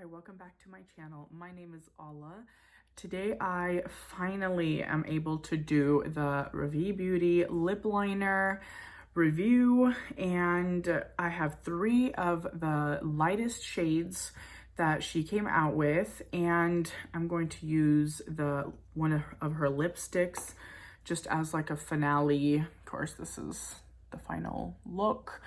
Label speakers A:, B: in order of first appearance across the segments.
A: welcome back to my channel. My name is Ala. Today I finally am able to do the Ravie Beauty lip liner review, and I have 3 of the lightest shades that she came out with, and I'm going to use one of her lipsticks just as like a finale. Of course, this is the final look.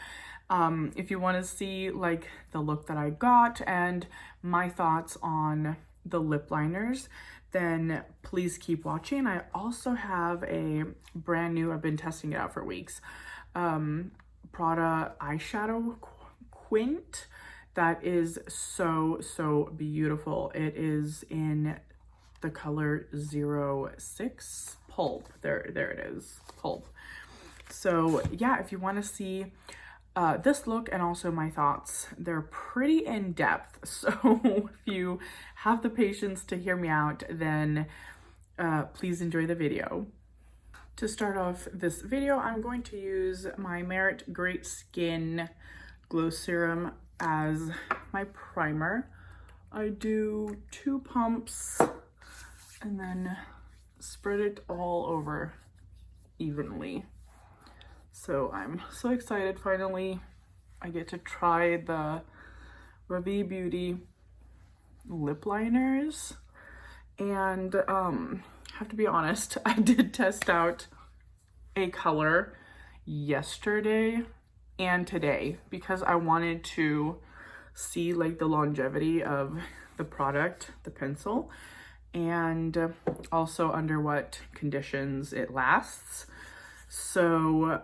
A: If you want to see like the look that I got and my thoughts on the lip liners, then please keep watching. I also have a brand new, I've been testing it out for weeks, Prada eyeshadow quint that is so beautiful. It is in the color 06 pulp. There it is, pulp. So yeah, if you want to see this look and also my thoughts, they're pretty in depth. So if you have the patience to hear me out, then please enjoy the video. To start off this video, I'm going to use my Merit Great Skin Glow Serum as my primer. I do 2 pumps and then spread it all over evenly. So I'm so excited, finally I get to try the Ravie Beauty lip liners. And have to be honest, I did test out a color yesterday and today because I wanted to see like the longevity of the product, the pencil, and also under what conditions it lasts. So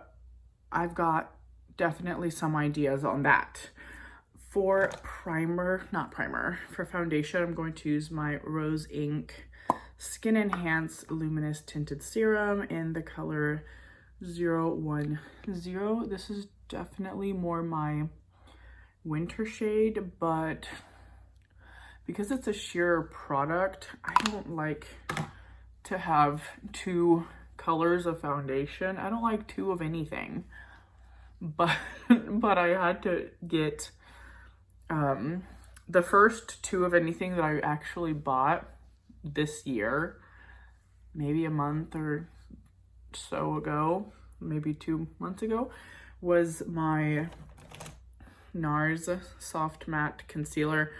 A: I've got definitely some ideas on that. For for foundation, I'm going to use my Rose Ink Skin Enhance Luminous Tinted Serum in the color 010. This is definitely more my winter shade, but because it's a sheer product, I don't like to have 2 colors of foundation. I don't like 2 of anything, but I had to get the first 2 of anything that I actually bought this year, maybe a month or so ago, maybe 2 months ago, was my Nars Soft Matte Concealer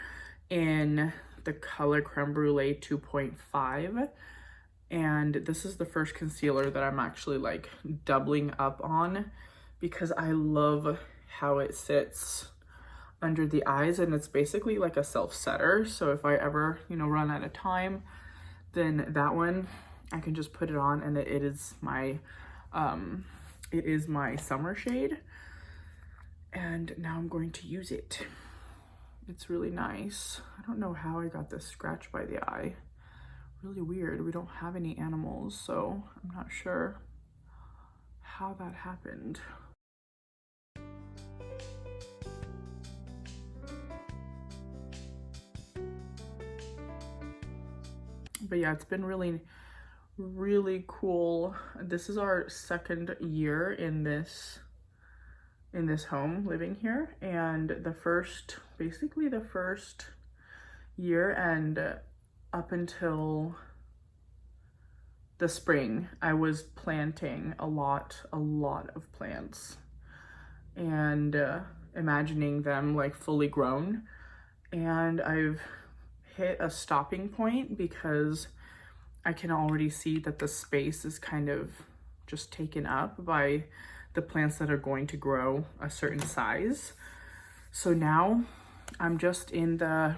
A: in the color Crème Brûlée 2.5. And this is the first concealer that I'm actually like doubling up on because I love how it sits under the eyes, and it's basically like a self-setter. So if I ever, run out of time, then that one I can just put it on, and it is my summer shade. And now I'm going to use it. It's really nice. I don't know how I got this scratch by the eye. Really weird. We don't have any animals, so I'm not sure how that happened. But yeah, it's been really cool. This is our 2nd year in this home, living here, and basically the first year and up until the spring, I was planting a lot of plants and imagining them like fully grown. And I've hit a stopping point because I can already see that the space is kind of just taken up by the plants that are going to grow a certain size. So now I'm just in the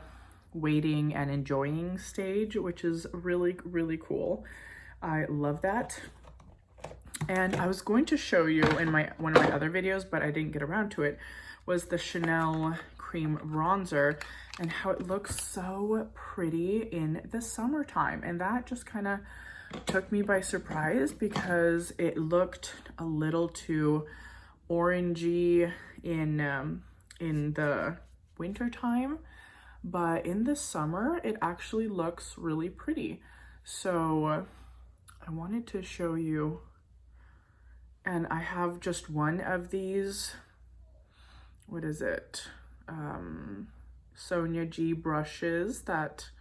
A: waiting and enjoying stage, which is really cool. I love that. And I was going to show you in one of my other videos, but I didn't get around to it, was the Chanel Cream Bronzer and how it looks so pretty in the summertime. And that just kind of took me by surprise because it looked a little too orangey in the winter time, but in the summer it actually looks really pretty. So I wanted to show you, and I have just one of these, what is it, Sonia G brushes that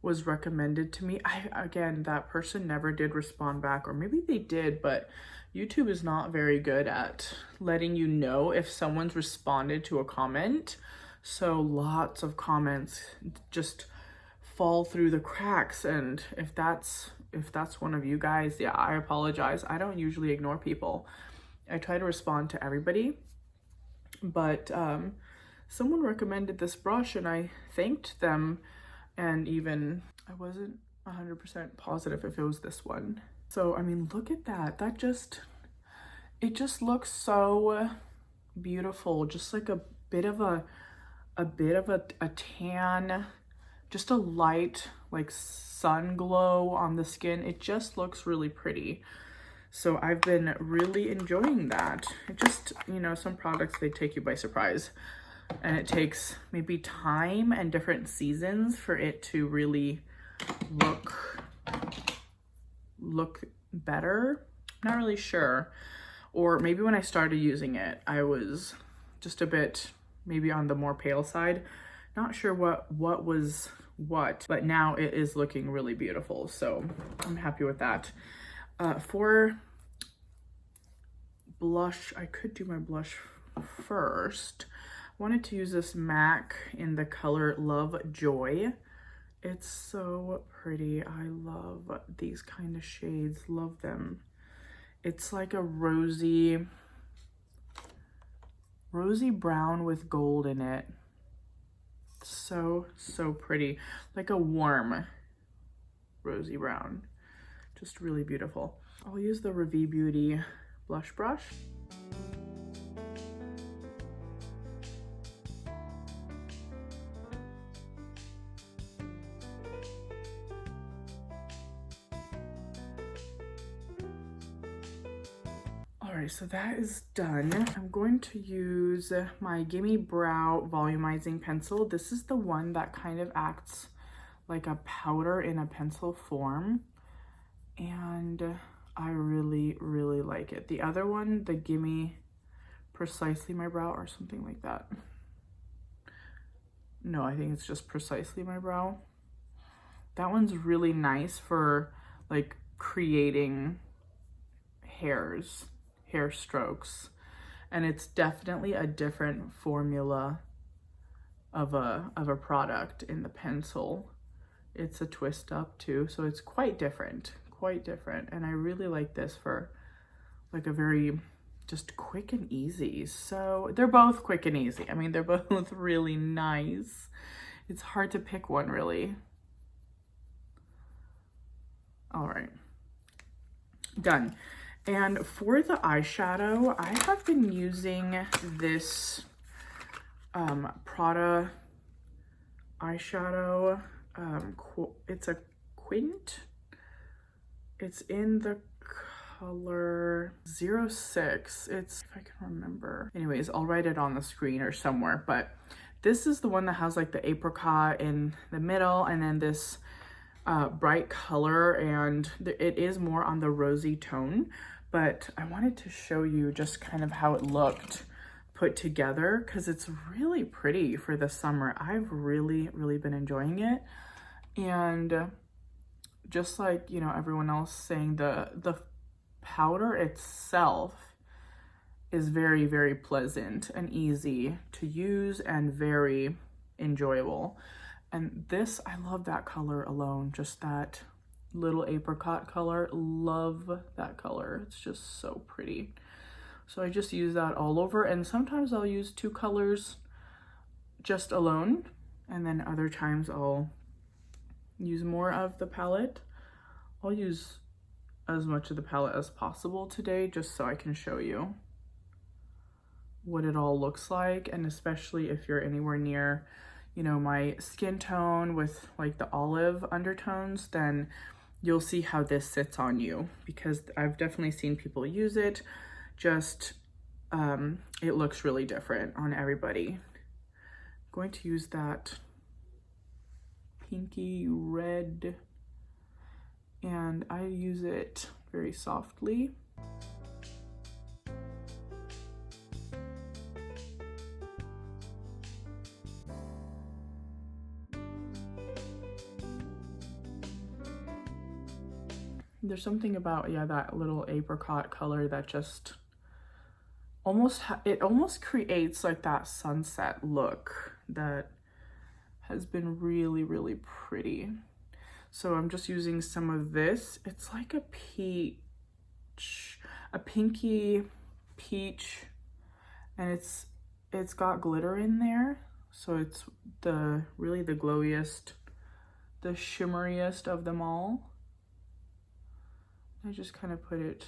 A: was recommended to me. Again, that person never did respond back, or maybe they did, but YouTube is not very good at letting you know if someone's responded to a comment. So lots of comments just fall through the cracks, and if that's one of you guys, yeah, I apologize. I don't usually ignore people. I try to respond to everybody, but someone recommended this brush and I thanked them, and even I wasn't 100% positive if it was this one. So I mean, look at that. It just looks so beautiful. Just like a bit of a tan, just a light like sun glow on the skin. It just looks really pretty. So I've been really enjoying that. It just, you know, some products, they take you by surprise, and it takes maybe time and different seasons for it to really look better. I'm not really sure. Or maybe when I started using it, I was just a bit maybe on the more pale side. Not sure what was what, but now it is looking really beautiful. So I'm happy with that. For blush, I could do my blush first. I wanted to use this MAC in the color Love Joy. It's so pretty. I love these kind of shades, love them. It's like a rosy brown with gold in it. So pretty, like a warm rosy brown, just really beautiful. I'll use the Ravie Beauty blush brush. Alright, so that is done. I'm going to use my Gimme Brow Volumizing Pencil. This is the one that kind of acts like a powder in a pencil form, and I really like it. The other one, the Gimme Precisely My Brow or something like that. No, I think it's just Precisely My Brow. That one's really nice for like creating hair strokes, and it's definitely a different formula of a product in the pencil. It's a twist up too, so it's quite different, and I really like this for like a very just quick and easy. So they're both quick and easy. I mean, they're both really nice. It's hard to pick one, really. All right, done. And for the eyeshadow, I have been using this Prada eyeshadow. It's a quint. It's in the color 06. It's, if I can remember. Anyways, I'll write it on the screen or somewhere. But this is the one that has like the apricot in the middle, and then this bright color, and it is more on the rosy tone. But I wanted to show you just kind of how it looked put together, because it's really pretty for the summer. I've really been enjoying it. And just like, you know, everyone else saying, the powder itself is very pleasant and easy to use and very enjoyable. And this, I love that color alone, just that little apricot color. Love that color. It's just so pretty. So I just use that all over, and sometimes I'll use two colors just alone, and then other times I'll use more of the palette. I'll use as much of the palette as possible today, just so I can show you what it all looks like. And especially if you're anywhere near, you know, my skin tone with like the olive undertones, then you'll see how this sits on you, because I've definitely seen people use it. Just it looks really different on everybody. I'm going to use that pinky red, and I use it very softly. There's something about, yeah, that little apricot color that just almost, it almost creates like that sunset look that has been really, really pretty. So I'm just using some of this. It's like a peach, a pinky peach, and it's got glitter in there. So it's really the glowiest, the shimmeriest of them all. I just kind of put it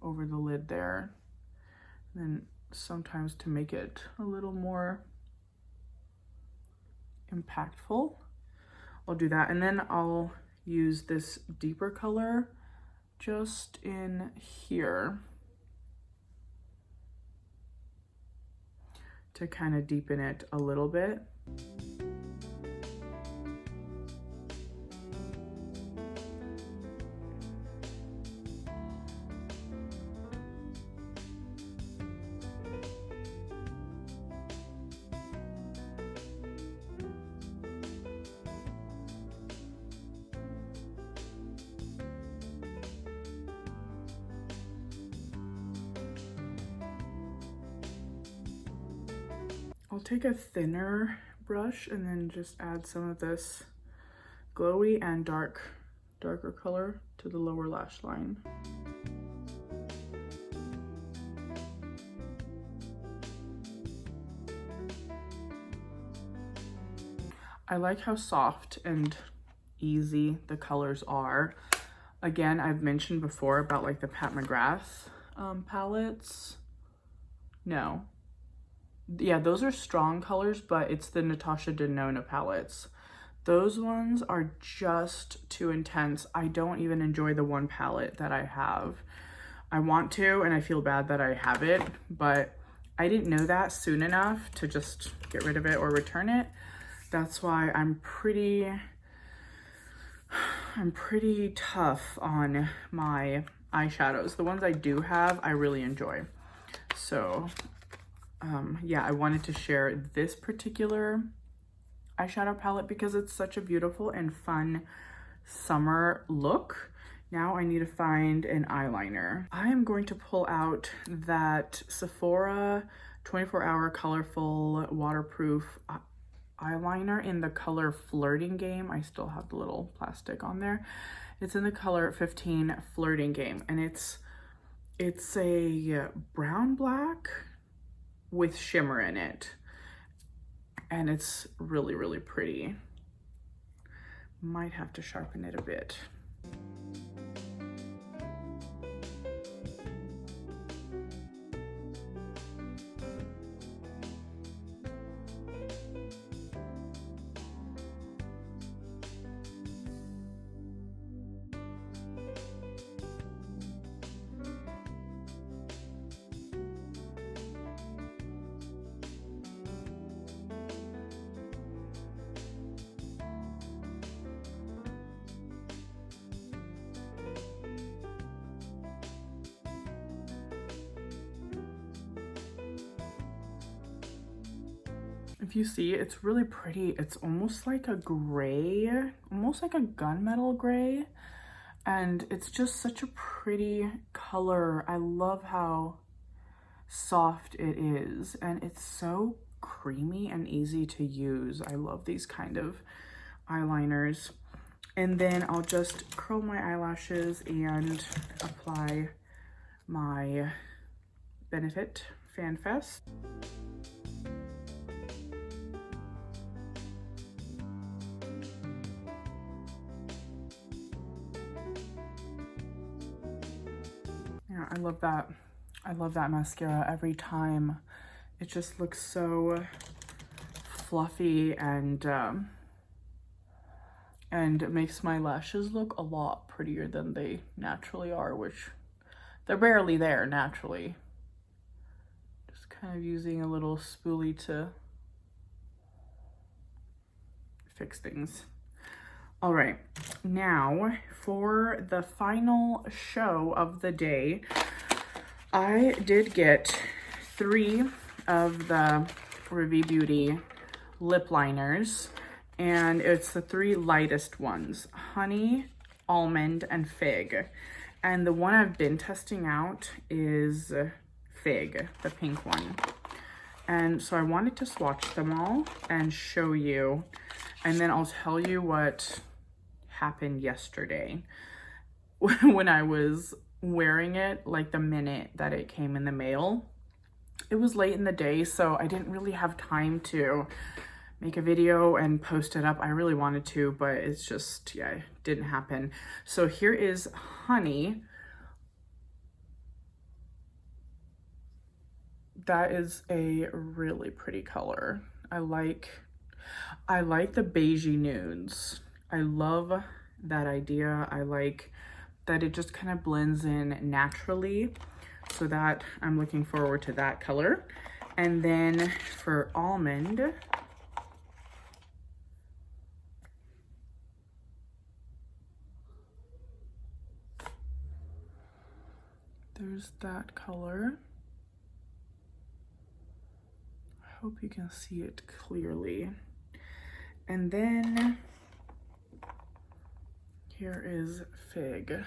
A: over the lid there. And then sometimes to make it a little more impactful, I'll do that. And then I'll use this deeper color just in here to kind of deepen it a little bit. I'll take a thinner brush and then just add some of this glowy and darker color to the lower lash line. I like how soft and easy the colors are. Again, I've mentioned before about like the Pat McGrath palettes. No. Yeah, those are strong colors, but it's the Natasha Denona palettes. Those ones are just too intense. I don't even enjoy the one palette that I have. I want to, and I feel bad that I have it, but I didn't know that soon enough to just get rid of it or return it. That's why I'm pretty tough on my eyeshadows. The ones I do have, I really enjoy. So yeah, I wanted to share this particular eyeshadow palette because it's such a beautiful and fun summer look. Now I need to find an eyeliner. I am going to pull out that Sephora 24-hour colorful waterproof eyeliner in the color Flirting Game. I still have the little plastic on there. It's in the color 15 Flirting Game, and it's a brown black with shimmer in it, and it's really, really pretty. Might have to sharpen it a bit. If you see, it's really pretty. It's almost like a gray, almost like a gunmetal gray. And it's just such a pretty color. I love how soft it is. And it's so creamy and easy to use. I love these kind of eyeliners. And then I'll just curl my eyelashes and apply my Benefit FanFest. Yeah, I love that. I love that mascara every time. It just looks so fluffy and makes my lashes look a lot prettier than they naturally are, which they're barely there naturally. Just kind of using a little spoolie to fix things. All right, now for the final show of the day, I did get 3 of the Ravie Beauty lip liners, and it's the 3 lightest ones: Honey, almond and fig. And the one I've been testing out is fig, the pink one. And so I wanted to swatch them all and show you, and then I'll tell you what happened yesterday when I was wearing it, like the minute that it came in the mail. It was late in the day, so I didn't really have time to make a video and post it up. I really wanted to, but it's just, yeah, it didn't happen. So here is Honey. That is a really pretty color. I like the beigey nudes. I love that idea. I like that it just kind of blends in naturally. So that I'm looking forward to that color. And then for almond, there's that color. I hope you can see it clearly. And then here is fig.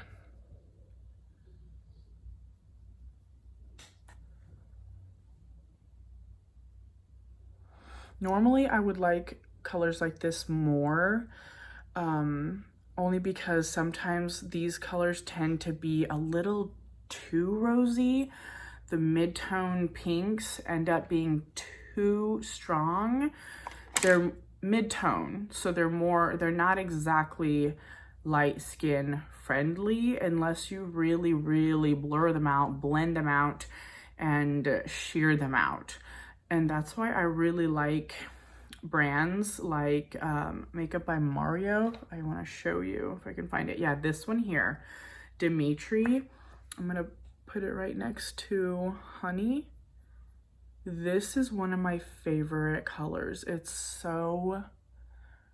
A: Normally I would like colors like this more, only because sometimes these colors tend to be a little too rosy. The mid-tone pinks end up being too strong. They're mid-tone, so they're not exactly light skin friendly unless you really, really blur them out, blend them out, and sheer them out. And that's why I really like brands like Makeup by Mario. I want to show you if I can find it. Yeah, this one here, Dimitri. I'm gonna put it right next to Honey. This is one of my favorite colors. It's so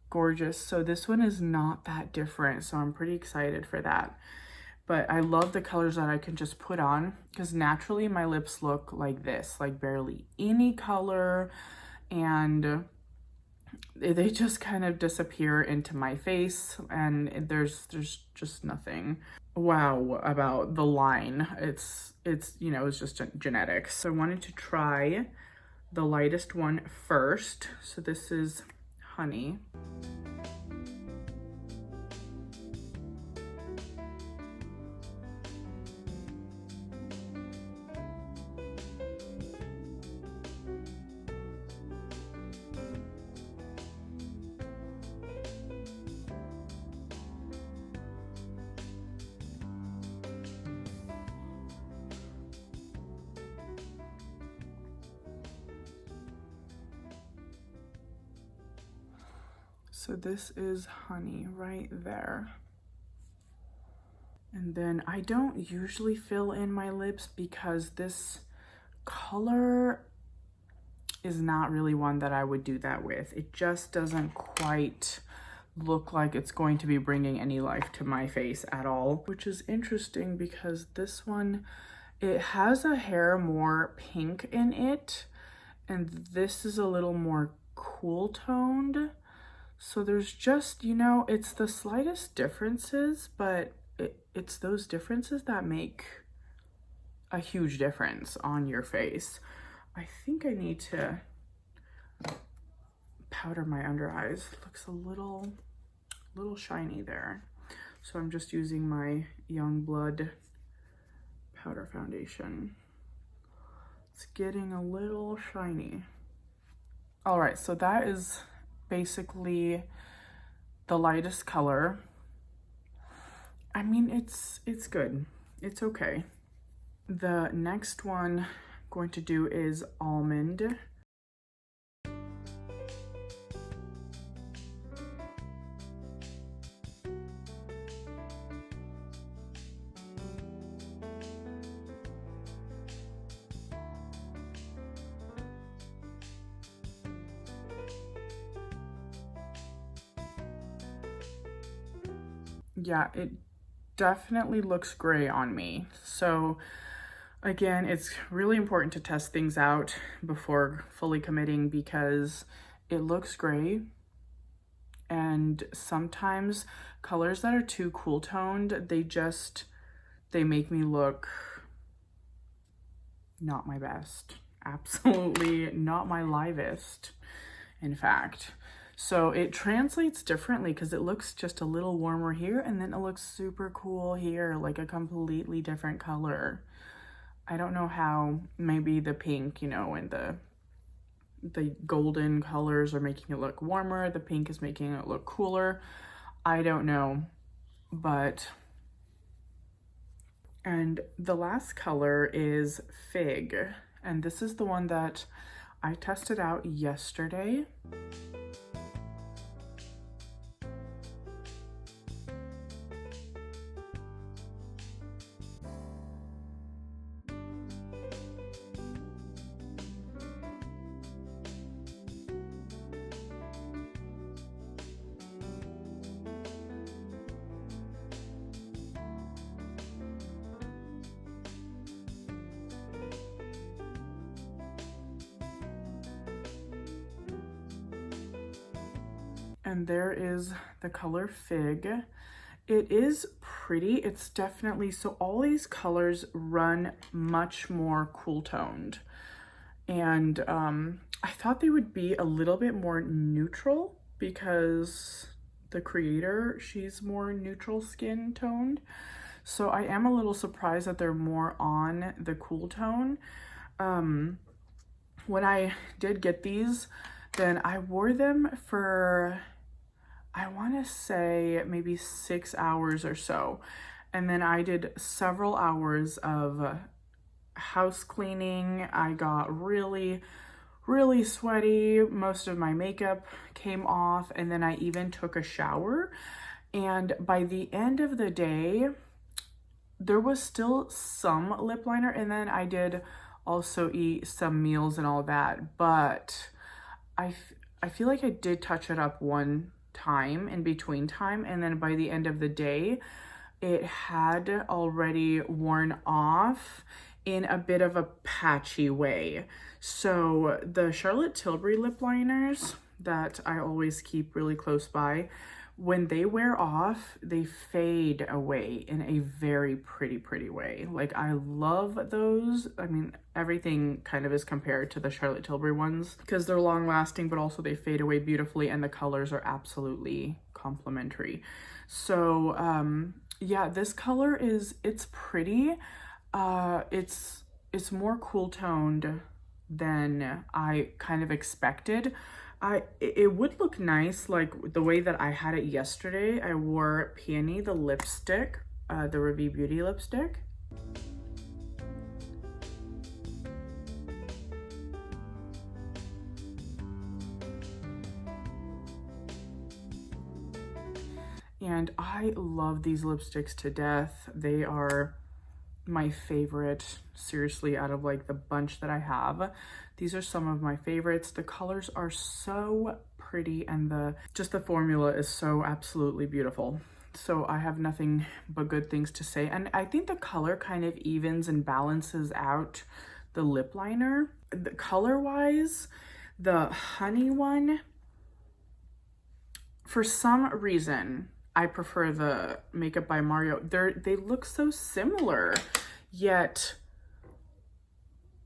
A: gorgeous. So this one is not that different, so I'm pretty excited for that. But I love the colors that I can just put on, because naturally my lips look like this, like barely any color, and they just kind of disappear into my face, and there's just nothing wow about the line. It's you know, it's just genetics. So I wanted to try the lightest one first. So this is Honey. So this is Honey right there. And then I don't usually fill in my lips because this color is not really one that I would do that with. It just doesn't quite look like it's going to be bringing any life to my face at all, which is interesting because this one, it has a hair more pink in it, and this is a little more cool toned. So there's just, you know, it's the slightest differences, but it's those differences that make a huge difference on your face. I think I need to powder my under eyes. It looks a little shiny there. So I'm just using my Youngblood powder foundation. It's getting a little shiny. All right, so that is basically the lightest color. I mean, it's good. It's okay. The next one I'm going to do is Almond. Yeah, it definitely looks gray on me. So again, it's really important to test things out before fully committing because it looks gray And sometimes colors that are too cool toned, they make me look not my best. Absolutely not my livest, in fact. So it translates differently because it looks just a little warmer here and then it looks super cool here, like a completely different color. I don't know how. Maybe the pink, you know, and the golden colors are making it look warmer. The pink is making it look cooler. I don't know, but... And the last color is Fig, and this is the one that I tested out yesterday. And there is the color Fig. It is pretty. It's definitely, so all these colors run much more cool toned. And I thought they would be a little bit more neutral because the creator, she's more neutral skin toned. So I am a little surprised that they're more on the cool tone. When I did get these, then I wore them for, I want to say maybe 6 hours or so. And then I did several hours of house cleaning. I got really sweaty. Most of my makeup came off, and then I even took a shower. And by the end of the day, there was still some lip liner, and then I did also eat some meals and all that, but I feel like I did touch it up one time in between time, and then by the end of the day it had already worn off in a bit of a patchy way. So the Charlotte Tilbury lip liners that I always keep really close by, when they wear off, they fade away in a very pretty way. Like, I love those. I mean, everything kind of is compared to the Charlotte Tilbury ones because they're long lasting, but also they fade away beautifully and the colors are absolutely complimentary. So yeah, this color it's pretty. It's more cool toned than I kind of expected. It would look nice, like the way that I had it yesterday. I wore Peony, the lipstick, the Ravie Beauty lipstick. And I love these lipsticks to death. They are my favorite, seriously, out of like the bunch that I have. These are some of my favorites. The colors are so pretty, and just the formula is so absolutely beautiful. So I have nothing but good things to say. And I think the color kind of evens and balances out the lip liner. The color-wise, the honey one, for some reason, I prefer the Makeup by Mario. They look so similar, yet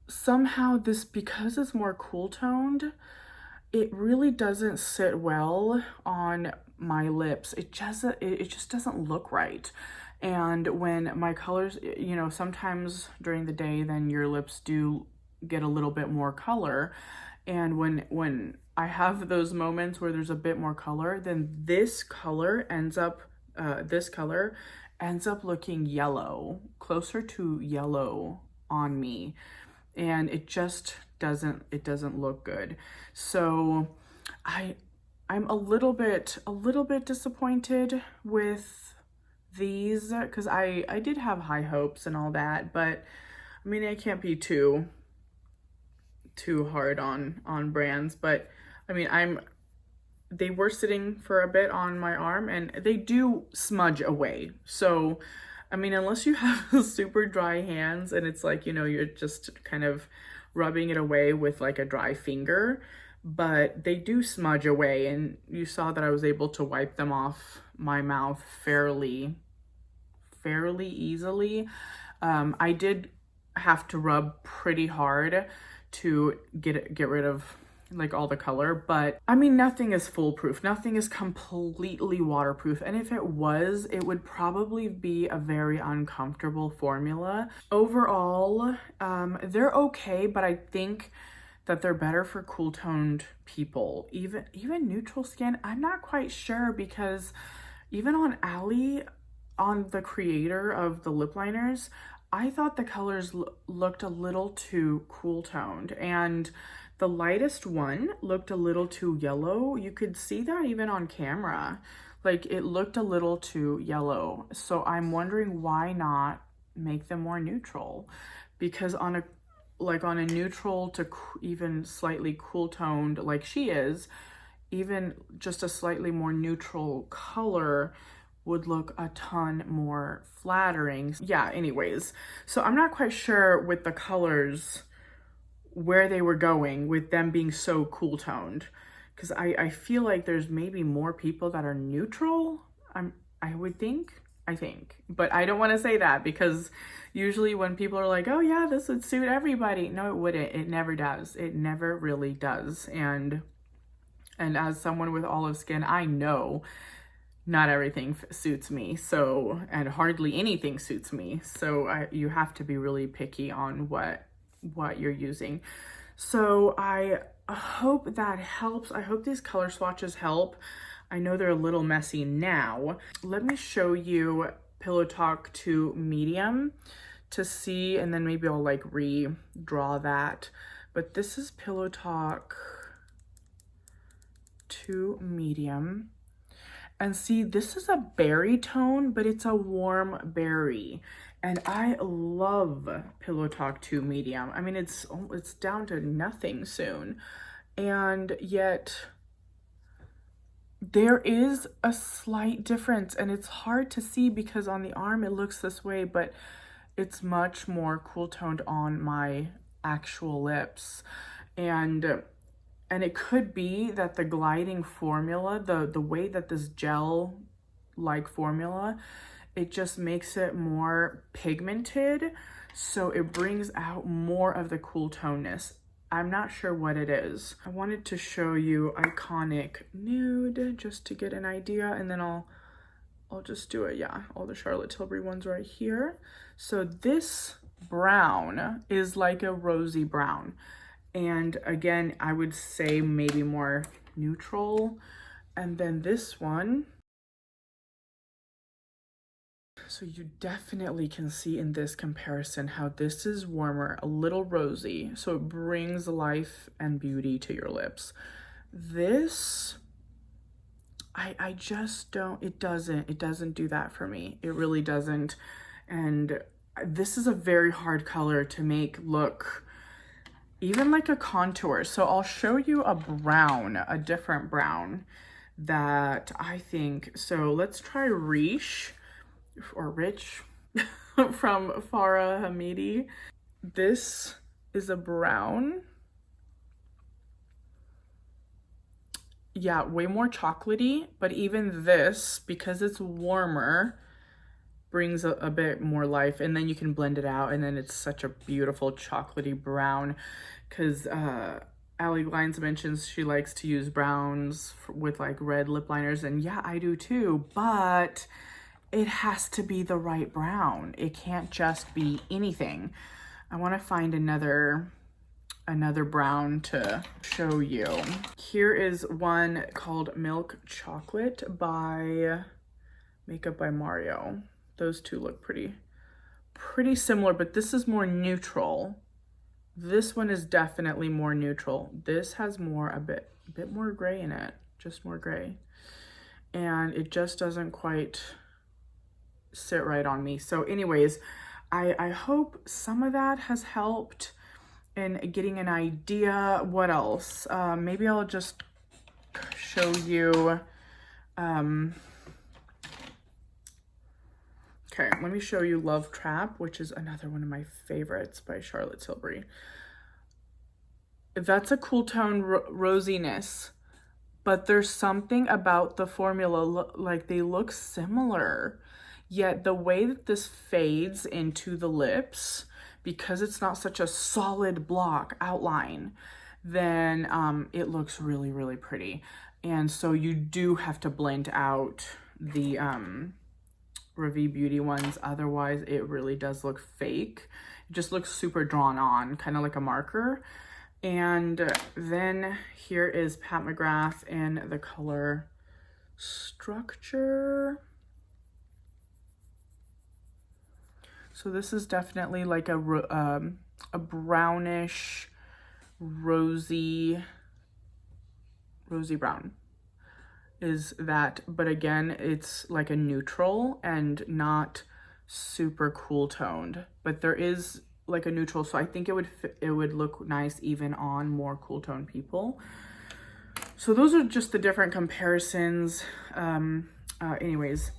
A: somehow this, because it's more cool toned, it really doesn't sit well on my lips. It just doesn't look right. And when my colors, you know, sometimes during the day, then your lips do get a little bit more color. And when I have those moments where there's a bit more color, then this color ends up looking yellow, closer to yellow on me. And it just doesn't look good. So I'm a little bit disappointed with these, because I did have high hopes and all that, but I mean, I can't be too hard on brands. But I mean, they were sitting for a bit on my arm and they do smudge away. So I mean, unless you have super dry hands and it's like, you know, you're just kind of rubbing it away with like a dry finger, but they do smudge away, and you saw that I was able to wipe them off my mouth fairly easily. I did have to rub pretty hard to get rid of like all the color, but I mean, nothing is foolproof. Nothing is completely waterproof. And if it was, it would probably be a very uncomfortable formula. Overall, they're okay, but I think that they're better for cool toned people. Even neutral skin, I'm not quite sure, because even on Allie, on the creator of the lip liners, I thought the colors looked a little too cool toned, and the lightest one looked a little too yellow. You could see that even on camera. Like, it looked a little too yellow. So I'm wondering why not make them more neutral, because on a neutral to even slightly cool toned like she is, even just a slightly more neutral color would look a ton more flattering. Yeah, anyways, so I'm not quite sure with the colors where they were going with them being so cool toned, because I feel like there's maybe more people that are neutral. I would think, but I don't want to say that, because usually when people are like, oh yeah, this would suit everybody, no, it wouldn't. It never does. It never really does. And as someone with olive skin, I know not everything suits me, so, and hardly anything suits me, so you have to be really picky on what you're using. So I hope that helps. I hope these color swatches help. I know they're a little messy now. Let me show you Pillow Talk 2 medium to see, and then maybe I'll like redraw that, but this is Pillow Talk 2 medium. And see, this is a berry tone, but it's a warm berry. And I love Pillow Talk 2 medium. I mean, it's down to nothing soon. And yet there is a slight difference, and it's hard to see because on the arm it looks this way, but it's much more cool toned on my actual lips. And it could be that the gliding formula, the way that this gel-like formula, it just makes it more pigmented, so it brings out more of the cool toneness. I'm not sure what it is. I wanted to show you Iconic Nude just to get an idea, and then I'll just do it, yeah, all the Charlotte Tilbury ones right here. So this brown is like a rosy brown. And again, I would say maybe more neutral. And then this one, so you definitely can see in this comparison how this is warmer, a little rosy, so it brings life and beauty to your lips. This, I just don't, it doesn't do that for me. It really doesn't. And this is a very hard color to make look even like a contour. So I'll show you a brown, a different brown that I think, so let's try Riche or Rich from Farah Hamidi. This is a brown. Yeah, way more chocolatey, but even this, because it's warmer, brings a bit more life, and then you can blend it out, and then it's such a beautiful chocolatey brown, because Allie Glines mentions she likes to use browns with like red lip liners, and yeah, I do too, but it has to be the right brown. It can't just be anything. I want to find another brown to show you. Here is one called Milk Chocolate by Makeup by Mario. Those two look pretty similar, but this is more neutral. This one is definitely more neutral. This has more, a bit more gray in it, just more gray. And it just doesn't quite sit right on me. So anyways, I hope some of that has helped in getting an idea. What else? Maybe I'll just show you, okay, let me show you Love Trap, which is another one of my favorites by Charlotte Tilbury. that's a cool tone rosiness, but there's something about the formula, like they look similar, yet the way that this fades into the lips, because it's not such a solid block outline, then it looks really, really pretty. And so you do have to blend out the Ravie Beauty ones, otherwise it really does look fake. It just looks super drawn on, kind of like a marker. And then here is Pat McGrath in the color Structure. So this is definitely like a brownish, rosy brown is that, but again, it's like a neutral and not super cool toned, but there is like a neutral, so I think it would look nice even on more cool tone people. So those are just the different comparisons. Anyways,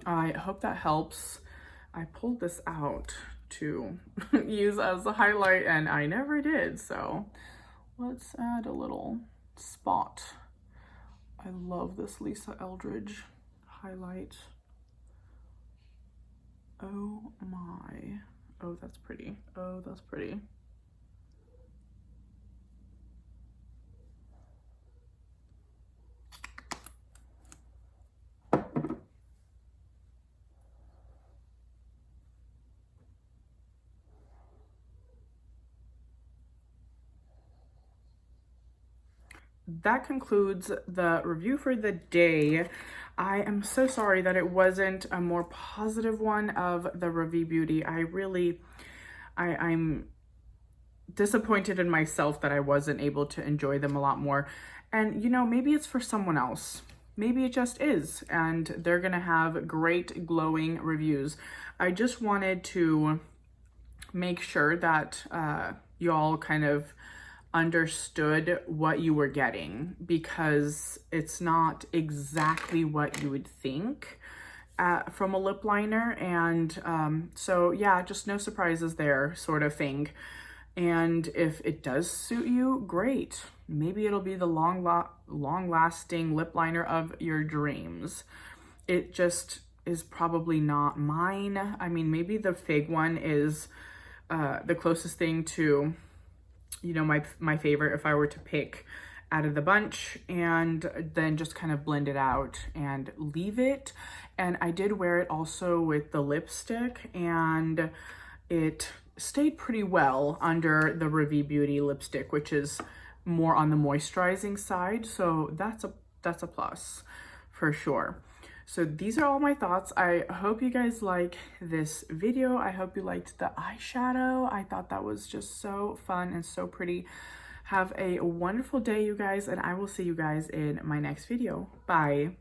A: I hope that helps. I pulled this out to use as a highlight and I never did, so let's add a little spot. I love this Lisa Eldridge highlight. Oh my. Oh, that's pretty. Oh, that's pretty. That concludes the review for the day. I am so sorry that it wasn't a more positive one of the Ravie Beauty. I'm disappointed in myself that I wasn't able to enjoy them a lot more. And you know, maybe it's for someone else. Maybe it just is, and they're gonna have great glowing reviews. I just wanted to make sure that y'all kind of understood what you were getting, because it's not exactly what you would think from a lip liner. And so yeah, just no surprises there, sort of thing. And if it does suit you, great. Maybe it'll be the long-lasting lip liner of your dreams. It just is probably not mine. I mean, maybe the Fig one is the closest thing to, you know, my favorite if I were to pick out of the bunch, and then just kind of blend it out and leave it. And I did wear it also with the lipstick, and it stayed pretty well under the Ravie Beauty lipstick, which is more on the moisturizing side. So that's a plus for sure. So these are all my thoughts. I hope you guys like this video. I hope you liked the eyeshadow. I thought that was just so fun and so pretty. Have a wonderful day, you guys, and I will see you guys in my next video. Bye.